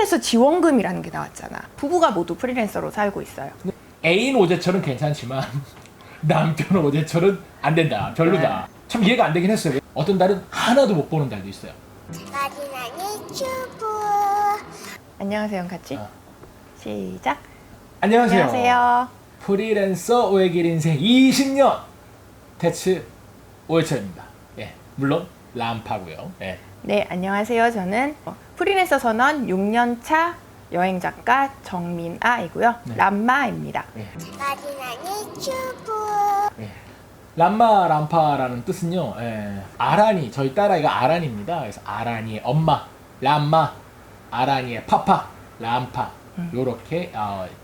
프리랜서 지원금이라는 게 나왔잖아. 부부가 모두 프리랜서로 살고 있어요. 애인 오제철은 괜찮지만 남편 오제철은 안 된다. 별로다. 참 이해가 안 되긴 했어요. 어떤 달은 하나도 못 보는 달도 있어요. 안녕하세요, 같이. 시작. 안녕하세요. 안녕하세요. 프리랜서 외길 인생 20년 대츠 오해철입니다. 예, 물론 람파고요. 예. 네, 안녕하세요. 저는 프리랜서 선언 6년차 여행 작가 정민아이고요. 네. 람마입니다. 예. 예. 람마 람파라는 뜻은요. 예. 아란이 저희 딸아이가 아란입니다. 그래서 아란이의 엄마 람마, 아란이의 파파 람파 요렇게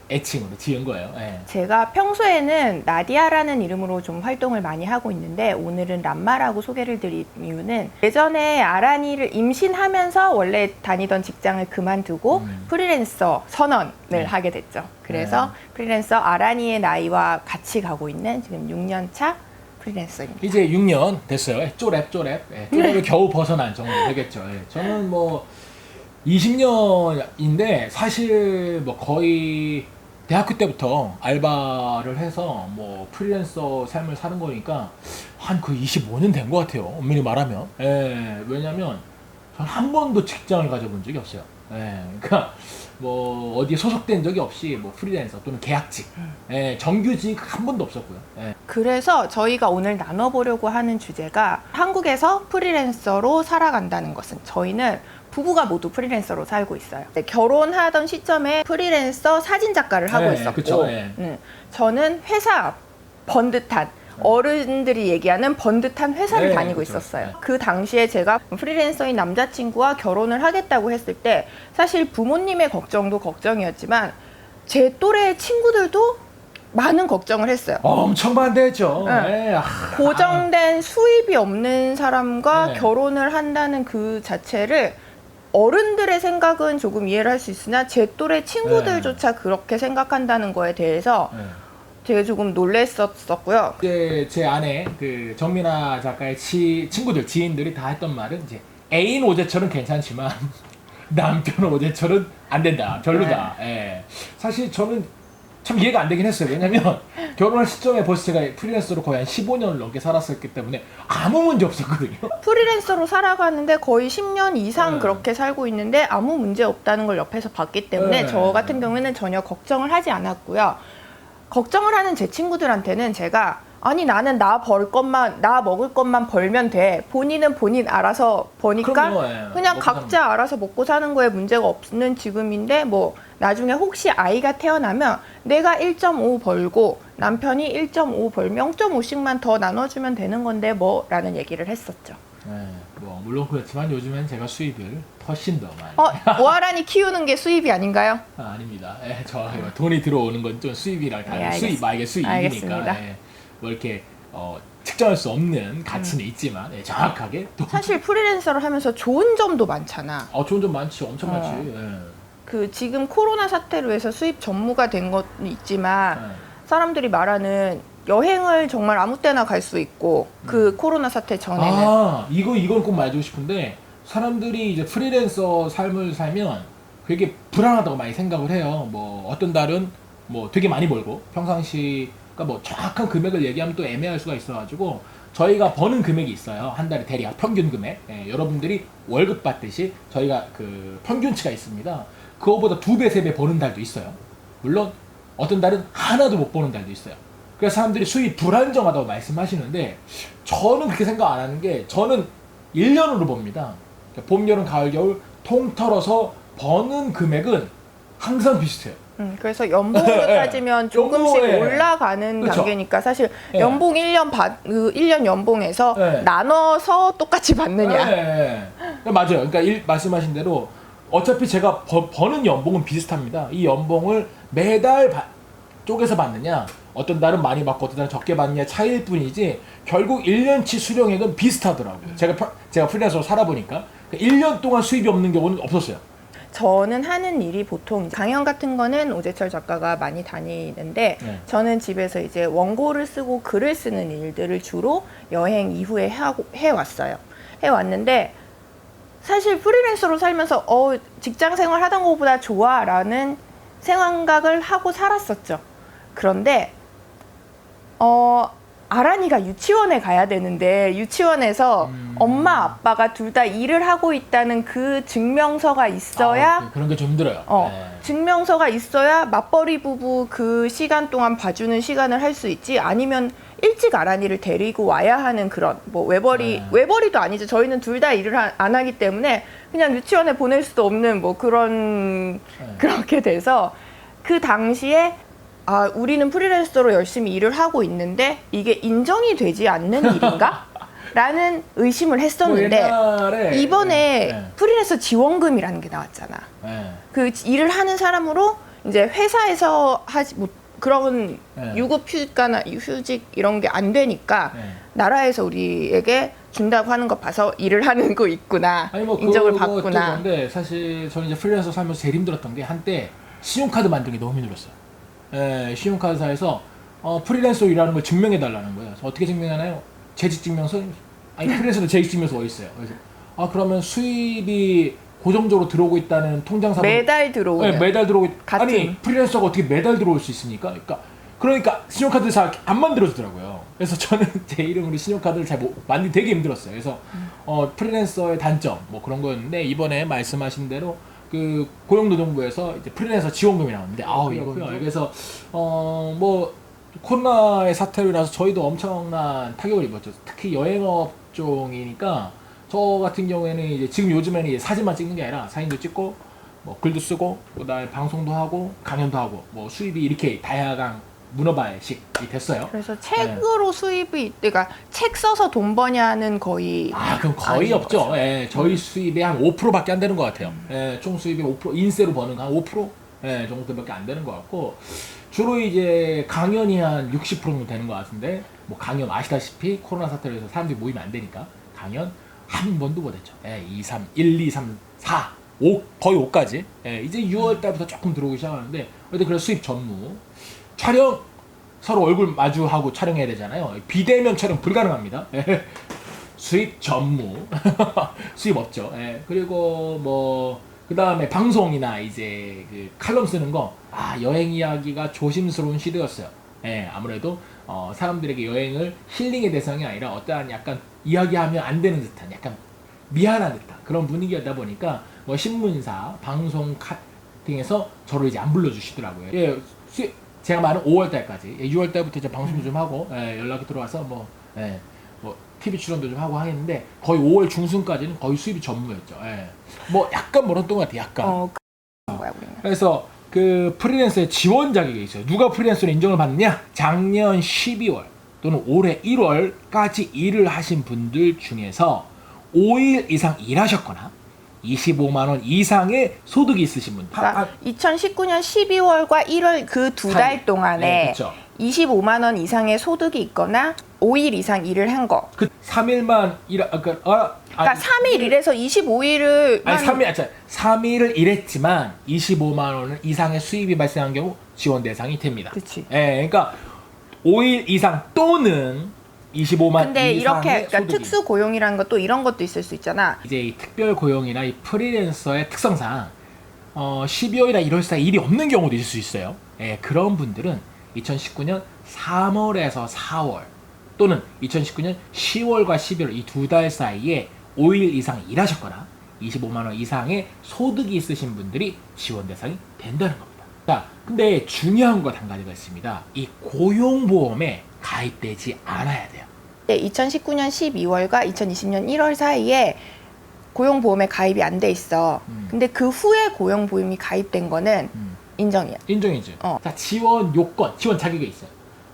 애칭으로 지은 거예요. 예. 제가 평소에는 나디아라는 이름으로 좀 활동을 많이 하고 있는데 오늘은 람마라고 소개를 드린 이유는 예전에 아란이를 임신하면서 원래 다니던 직장을 그만두고 프리랜서 선언을 하게 됐죠. 그래서 프리랜서 아란이의 나이와 같이 가고 있는 지금 6년 차 프리랜서입니다. 이제 6년 됐어요. 쪼랩. 예. 쪼랩을 겨우 벗어난 정도 되겠죠. 예. 저는 뭐 20년인데 사실 뭐 거의 대학교 때부터 알바를 해서 뭐 프리랜서 삶을 사는 거니까 한 그 25년 된 것 같아요. 엄밀히 말하면. 예. 왜냐면 전 한 번도 직장을 가져본 적이 없어요. 예. 그러니까 뭐 어디에 소속된 적이 없이 뭐 프리랜서 또는 계약직, 예. 정규직 한 번도 없었고요. 예. 그래서 저희가 오늘 나눠보려고 하는 주제가 한국에서 프리랜서로 살아간다는 것은 저희는 부부가 모두 프리랜서로 살고 있어요. 네, 결혼하던 시점에 프리랜서 사진 작가를 하고 네, 있었고 그쵸, 네. 저는 회사 번듯한 어른들이 얘기하는 번듯한 회사를 네, 다니고 그쵸. 있었어요. 네. 그 당시에 제가 프리랜서인 남자친구와 결혼을 하겠다고 했을 때 사실 부모님의 걱정도 걱정이었지만 제 또래 친구들도 많은 걱정을 했어요. 엄청 반대했죠. 네. 예. 고정된 수입이 없는 사람과 네. 결혼을 한다는 그 자체를 어른들의 생각은 조금 이해를 할 수 있으나 제 또래 친구들조차 그렇게 생각한다는 거에 대해서 예. 되게 조금 놀랬었고요. 이제 제 아내 그 정민아 작가의 친구들 지인들이 다 했던 말은 이제 애인 오제철은 괜찮지만 남편 오제철은 안 된다. 별로다. 예. 사실 저는 참 이해가 안 되긴 했어요. 왜냐면 결혼할 시점에 벌써 제가 프리랜서로 거의 한 15년을 넘게 살았었기 때문에 아무 문제 없었거든요. 프리랜서로 살아가는데 거의 10년 이상 네. 그렇게 살고 있는데 아무 문제 없다는 걸 옆에서 봤기 때문에 네. 저 같은 경우에는 전혀 걱정을 하지 않았고요. 걱정을 하는 제 친구들한테는 제가 아니 나는 나 먹을 것만 벌면 돼. 본인은 본인 알아서 버니까 그럼요, 예. 그냥 먹고 각자 알아서 먹고 사는 거에 문제가 없는 지금인데 뭐 나중에 혹시 아이가 태어나면 내가 1.5 벌고 남편이 1.5 벌면 0.5씩만 더 나눠주면 되는 건데 뭐 라는 얘기를 했었죠. 예. 뭐 물론 그렇지만 요즘엔 제가 수입을 훨씬 더 많이 오아란이 키우는 게 수입이 아닌가요? 아닙니다. 예, 저 돈이 들어오는 건 좀 수입이랑 다른 네, 수입, 이게 수입이니까 알겠습니다. 예, 뭐 이렇게 측정할 수 없는 가치는 있지만 예, 정확하게 또 사실 프리랜서를 하면서 좋은 점도 많잖아. 좋은 점 많지, 엄청 많지. 예. 그 지금 코로나 사태로 해서 수입 전무가 된 건 있지만 예. 사람들이 말하는 여행을 정말 아무 때나 갈 수 있고 그 코로나 사태 전에는 이건 꼭 말해주고 싶은데 사람들이 이제 프리랜서 삶을 살면 되게 불안하다고 많이 생각을 해요. 뭐 어떤 달은 뭐 되게 많이 벌고 평상시 그러니까 뭐 정확한 금액을 얘기하면 또 애매할 수가 있어가지고 저희가 버는 금액이 있어요. 한 달에 대략 평균 금액. 예, 여러분들이 월급 받듯이 저희가 그 평균치가 있습니다. 그거보다 2배, 3배 버는 달도 있어요. 물론 어떤 달은 하나도 못 버는 달도 있어요. 그래서 사람들이 수입 불안정하다고 말씀하시는데 저는 그렇게 생각 안 하는 게 저는 1년으로 봅니다. 봄, 여름, 가을, 겨울 통틀어서 버는 금액은 항상 비슷해요. 그래서 연봉으로 따지면 조금씩 연봉에, 올라가는 그쵸. 단계니까 사실 예. 연봉 1년 연봉에서 예. 나눠서 똑같이 받느냐. 네. 맞아요. 그러니까 말씀하신 대로 어차피 제가 버는 연봉은 비슷합니다. 이 연봉을 매달 쪼개서 받느냐, 어떤 달은 많이 받고 어떤 달은 적게 받느냐 차이일 뿐이지 결국 1년치 수령액은 비슷하더라고요. 제가 프리랜서로 살아보니까 1년 동안 수입이 없는 경우는 없었어요. 저는 하는 일이 보통 강연 같은 거는 오제철 작가가 많이 다니는데 네. 저는 집에서 이제 원고를 쓰고 글을 쓰는 일들을 주로 여행 이후에 해왔어요. 해왔는데 사실 프리랜서로 살면서 직장 생활 하던 것보다 좋아라는 생각을 하고 살았었죠. 그런데 아란이가 유치원에 가야 되는데 유치원에서 엄마 아빠가 둘 다 일을 하고 있다는 그 증명서가 있어야 그런 게 좀 힘들어요. 증명서가 있어야 맞벌이 부부 그 시간 동안 봐주는 시간을 할 수 있지, 아니면 일찍 아란이를 데리고 와야 하는 그런 뭐 외벌이도 아니죠. 저희는 둘 다 일을 안 하기 때문에 그냥 유치원에 보낼 수도 없는 뭐 그렇게 돼서 그 당시에 우리는 프리랜서로 열심히 일을 하고 있는데 이게 인정이 되지 않는 일인가? 라는 의심을 했었는데 이번에 프리랜서 지원금이라는 게 나왔잖아. 그 일을 하는 사람으로 이제 회사에서 그런 유급 휴가나 휴직 이런 게 안 되니까 나라에서 우리에게 준다고 하는 거 봐서 일을 하는 거 있구나. 인정을 받구나. 근데 사실 저는 이제 프리랜서 살면서 제일 힘들었던 게 한때 신용카드 만드는 게 너무 힘들었어요. 신용카드사에서 프리랜서로 일하는 걸 증명해 달라는 거예요. 그래서 어떻게 증명하나요? 재직증명서? 프리랜서도 재직증명서 어디 있어요? 그래서 그러면 수입이 고정적으로 들어오고 있다는 통장사본 매달 들어오는. 매달 들어오고 같은. 아니 프리랜서가 어떻게 매달 들어올 수 있습니까? 그러니까 신용카드 잘 안 만들어주더라고요. 그래서 저는 제 이름으로 신용카드를 잘 만들기 되게 힘들었어요. 그래서 프리랜서의 단점 뭐 그런 거였는데 이번에 말씀하신 대로 그 고용노동부에서 이제 프리랜서 지원금이 나오는데 이거요. 그래서 뭐 코로나의 사태로 인해서 저희도 엄청난 타격을 입었죠. 특히 여행업종이니까 저 같은 경우에는 이제 지금 요즘에는 이제 사진만 찍는 게 아니라 사진도 찍고 뭐 글도 쓰고 그다음에 방송도 하고 강연도 하고 뭐 수입이 이렇게 다양한 문어발식이 됐어요. 그래서 책으로 수입이, 그러니까 책 써서 돈 버냐는 거의 그럼 거의 없죠. 저희 수입의 한 5%밖에 안 되는 것 같아요. 총 수입의 5%, 인세로 버는 한 5% 정도밖에 안 되는 것 같고, 주로 이제 강연이 한 60% 정도 되는 것 같은데, 뭐 강연 아시다시피 코로나 사태로 해서 사람들이 모이면 안 되니까 강연 한 번도 못 했죠. 2, 3, 1, 2, 3, 4, 5, 거의 5까지. 이제 6월 달부터 조금 들어오기 시작하는데, 그래서 수입 전무. 촬영 서로 얼굴 마주하고 촬영해야 되잖아요. 비대면 촬영 불가능합니다. 수입 전무. 수입 없죠. 그리고 뭐 그다음에 방송이나 이제 그 칼럼 쓰는 거 여행 이야기가 조심스러운 시대였어요. 아무래도 사람들에게 여행을 힐링의 대상이 아니라 어떠한 약간 이야기하면 안 되는 듯한 약간 미안한 듯한 그런 분위기였다 보니까 뭐 신문사, 방송 등에서 저를 이제 안 불러주시더라고요. 제가 말은 5월달까지, 6월달부터 이제 방송도 좀 하고 연락이 들어와서 뭐 TV 출연도 좀 하고 하겠는데 거의 5월 중순까지는 거의 수입이 전무였죠. 뭐 약간 멀었던 것 같아요. 약간. 그래서 그 프리랜서의 지원 자격이 있어요. 누가 프리랜서로 인정을 받느냐? 작년 12월 또는 올해 1월까지 일을 하신 분들 중에서 5일 이상 일하셨거나 25만 원 이상의 소득이 있으신 분. 그러니까 2019년 12월과 1월 그 두 달 동안에 25만 원 이상의 소득이 있거나 5일 이상 일을 한 거. 3일만 그러니까 3일 일해서 25일을 3일을 일했지만 25만 원 이상의 수입이 발생한 경우 지원 대상이 됩니다. 그렇지. 그러니까 5일 이상 또는 25만 근데 이상의 이렇게 소득이. 특수 고용이라는 것도 이런 것도 있을 수 있잖아. 이제 이 특별 고용이나 이 프리랜서의 특성상 12월이나 1월 사이 일이 없는 경우도 있을 수 있어요. 그런 분들은 2019년 3월에서 4월 또는 2019년 10월과 11월 이 두 달 사이에 5일 이상 일하셨거나 25만 원 이상의 소득이 있으신 분들이 지원 대상이 된다는 겁니다. 자, 근데 중요한 것 한 가지가 있습니다. 이 고용보험에 가입되지 않아야 돼요. 네, 2019년 12월과 2020년 1월 사이에 고용보험에 가입이 안 돼 있어. 근데 그 후에 고용보험이 가입된 거는 인정이야. 인정이죠. 자, 지원 요건, 지원 자격이 있어요.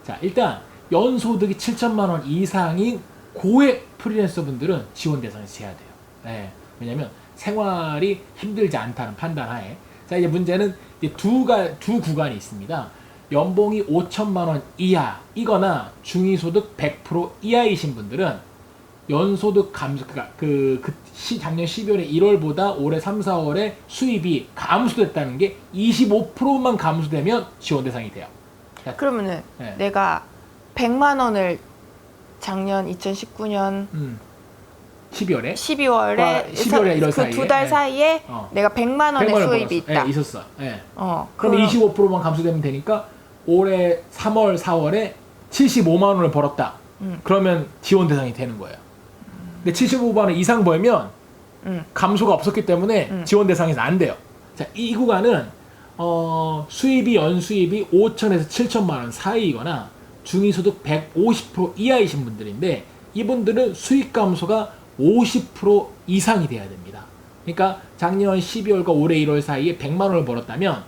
자, 일단 연소득이 7천만 원 이상인 고액 프리랜서 분들은 지원 대상에서 제외돼요. 왜냐면 생활이 힘들지 않다는 판단하에. 자, 이제 문제는 이제 두 구간이 있습니다. 연봉이 5천만 원 이하이거나 중위소득 100% 이하이신 분들은 연소득 감소, 그러니까 작년 12월에 1월보다 올해 3, 4월에 수입이 감소됐다는 게 25%만 감소되면 지원 대상이 돼요. 그러면은 내가 100만 원을 작년 2019년 12월에 12월에 12월에 1월 그 두 달 네. 사이에 내가 100만 원의 100만 원을 수입이 벌었어. 있다. 예, 있었어. 예. 그럼 그럼 25%만 감소되면 되니까 올해 3월, 4월에 75만 원을 벌었다. 그러면 지원 대상이 되는 거예요. 근데 75만 원 이상 벌면 감소가 없었기 때문에 지원 대상에서 안 돼요. 자, 이 구간은 수입이 연수입이 5천에서 7천만 원 사이이거나 중위소득 150% 이하이신 분들인데 이분들은 수익 감소가 50% 이상이 돼야 됩니다. 그러니까 작년 12월과 올해 1월 사이에 100만 원을 벌었다면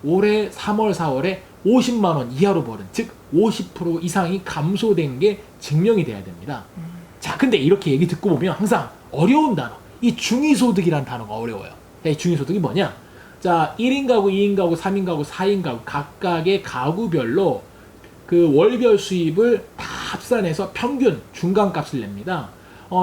올해 3월, 4월에 50만 원 이하로 벌은, 즉 50% 이상이 감소된 게 증명이 돼야 됩니다. 자, 근데 이렇게 얘기 듣고 보면 항상 어려운 단어, 이 중위소득이라는 단어가 어려워요. 이 중위소득이 뭐냐? 자, 1인 가구, 2인 가구, 3인 가구, 4인 가구 각각의 가구별로 그 월별 수입을 다 합산해서 평균 중간값을 냅니다.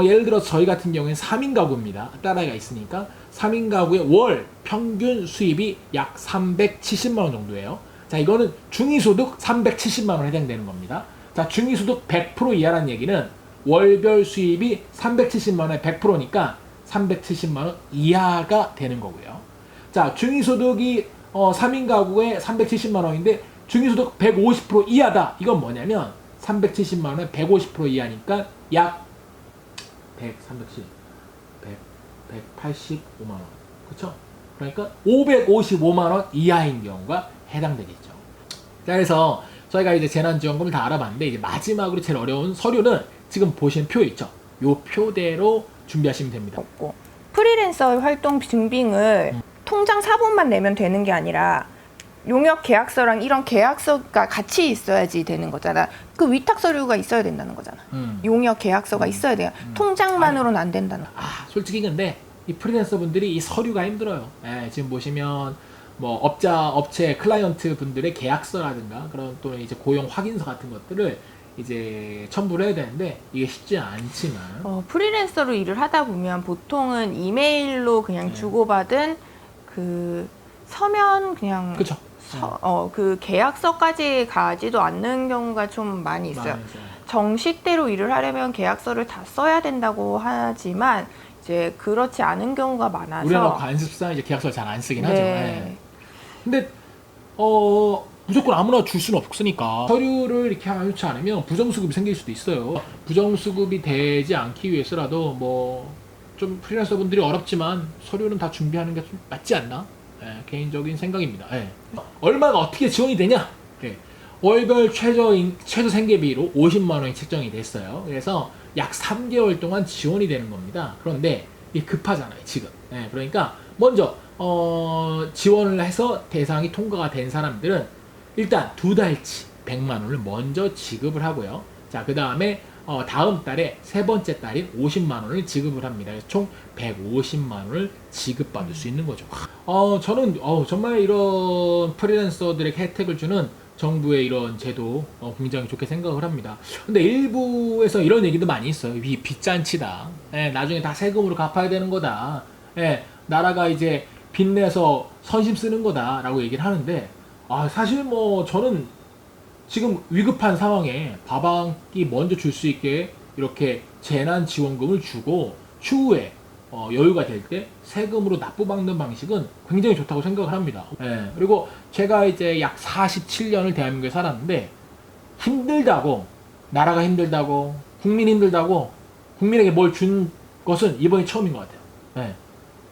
예를 들어 저희 같은 경우에는 3인 가구입니다. 딸아이가 있으니까 3인 가구의 월 평균 수입이 약 370만 원 정도예요. 자, 이거는 중위소득 370만 원 해당되는 겁니다. 자, 중위소득 100% 이하라는 얘기는 월별 수입이 370만 원의 100%니까 370만 원 이하가 되는 거고요. 자, 중위소득이 3인 가구에 370만 원인데 중위소득 150% 이하다. 이건 뭐냐면 370만 원에 150% 이하니까 약 185만 원. 그쵸? 그러니까 555만 원 이하인 경우가 해당되겠죠. 자, 그래서 저희가 이제 재난지원금을 다 알아봤는데 이제 마지막으로 제일 어려운 서류는 지금 보시는 표 있죠? 요 표대로 준비하시면 됩니다. 없고 프리랜서 활동 증빙을 통장 사본만 내면 되는 게 아니라 용역 계약서랑 이런 계약서가 같이 있어야지 되는 거잖아. 그 위탁 서류가 있어야 된다는 거잖아. 용역 계약서가 있어야 돼요. 통장만으로는 안 된다는. 솔직히 근데 이 프리랜서 분들이 이 서류가 힘들어요. 지금 보시면 뭐 업체 클라이언트 분들의 계약서라든가 그런 또 이제 고용 확인서 같은 것들을 이제 첨부를 해야 되는데 이게 쉽지 않지만 프리랜서로 일을 하다 보면 보통은 이메일로 그냥 주고받은 그 서면 그냥 그쵸. 그 계약서까지 가지도 않는 경우가 좀 많이 있어요. 정식대로 일을 하려면 계약서를 다 써야 된다고 하지만 이제 그렇지 않은 경우가 많아서 우리나라 관습상 이제 계약서를 잘 안 쓰긴 네. 하죠. 근데 무조건 아무나 줄 수는 없으니까 서류를 이렇게 해놓지 않으면 부정수급이 생길 수도 있어요. 부정수급이 되지 않기 위해서라도 뭐 좀 프리랜서 분들이 어렵지만 서류는 다 준비하는 게 좀 맞지 않나? 개인적인 생각입니다. 얼마가 어떻게 지원이 되냐? 월별 최저 생계비로 50만 원이 책정이 됐어요. 그래서 약 3개월 동안 지원이 되는 겁니다. 그런데 이게 급하잖아요, 지금. 그러니까 먼저 지원을 해서 대상이 통과가 된 사람들은 일단 2달치 100만 원을 먼저 지급을 하고요. 자, 그 다음에 다음 달에 세 번째 달인 50만 원을 지급을 합니다. 그래서 총 150만 원을 지급받을 수 있는 거죠. 저는 정말 이런 프리랜서들에게 혜택을 주는 정부의 이런 제도 굉장히 좋게 생각을 합니다. 근데 일부에서 이런 얘기도 많이 있어요. 이 빚잔치다. 나중에 다 세금으로 갚아야 되는 거다. 나라가 이제 빚내서 선심 쓰는 거다 라고 얘기를 하는데 사실 뭐 저는 지금 위급한 상황에 밥 한 끼 먼저 줄 수 있게 이렇게 재난지원금을 주고 추후에 여유가 될 때 세금으로 납부받는 방식은 굉장히 좋다고 생각을 합니다. 그리고 제가 이제 약 47년을 대한민국에 살았는데 힘들다고, 나라가 힘들다고, 국민이 힘들다고 국민에게 뭘 준 것은 이번이 처음인 것 같아요.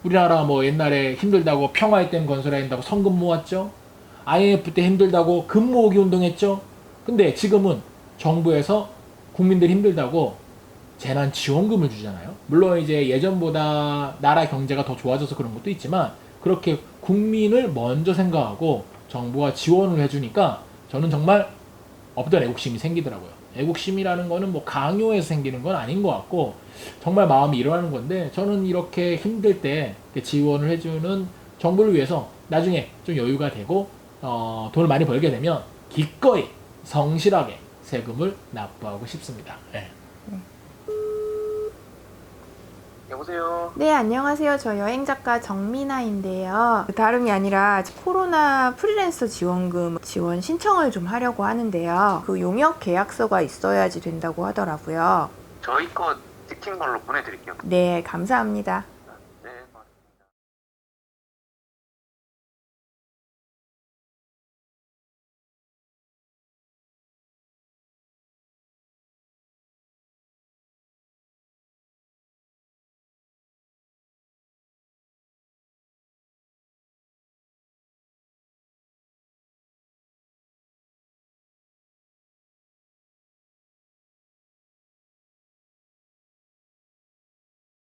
우리나라 뭐 옛날에 힘들다고 평화의 댐 건설해야 된다고 성금 모았죠. IMF 때 힘들다고 금 모으기 운동했죠. 근데 지금은 정부에서 국민들이 힘들다고 재난지원금을 주잖아요. 물론 이제 예전보다 나라 경제가 더 좋아져서 그런 것도 있지만 그렇게 국민을 먼저 생각하고 정부가 지원을 해주니까 저는 정말 없던 애국심이 생기더라고요. 애국심이라는 거는 뭐 강요해서 생기는 건 아닌 것 같고 정말 마음이 일어나는 건데 저는 이렇게 힘들 때 지원을 해주는 정부를 위해서 나중에 좀 여유가 되고 돈을 많이 벌게 되면 기꺼이 성실하게 세금을 납부하고 싶습니다. 여보세요. 네, 안녕하세요. 저 여행작가 정민아인데요. 다름이 아니라 코로나 프리랜서 지원금 지원 신청을 좀 하려고 하는데요. 그 용역 계약서가 있어야지 된다고 하더라고요. 저희 거 찍힌 걸로 보내드릴게요. 네, 감사합니다.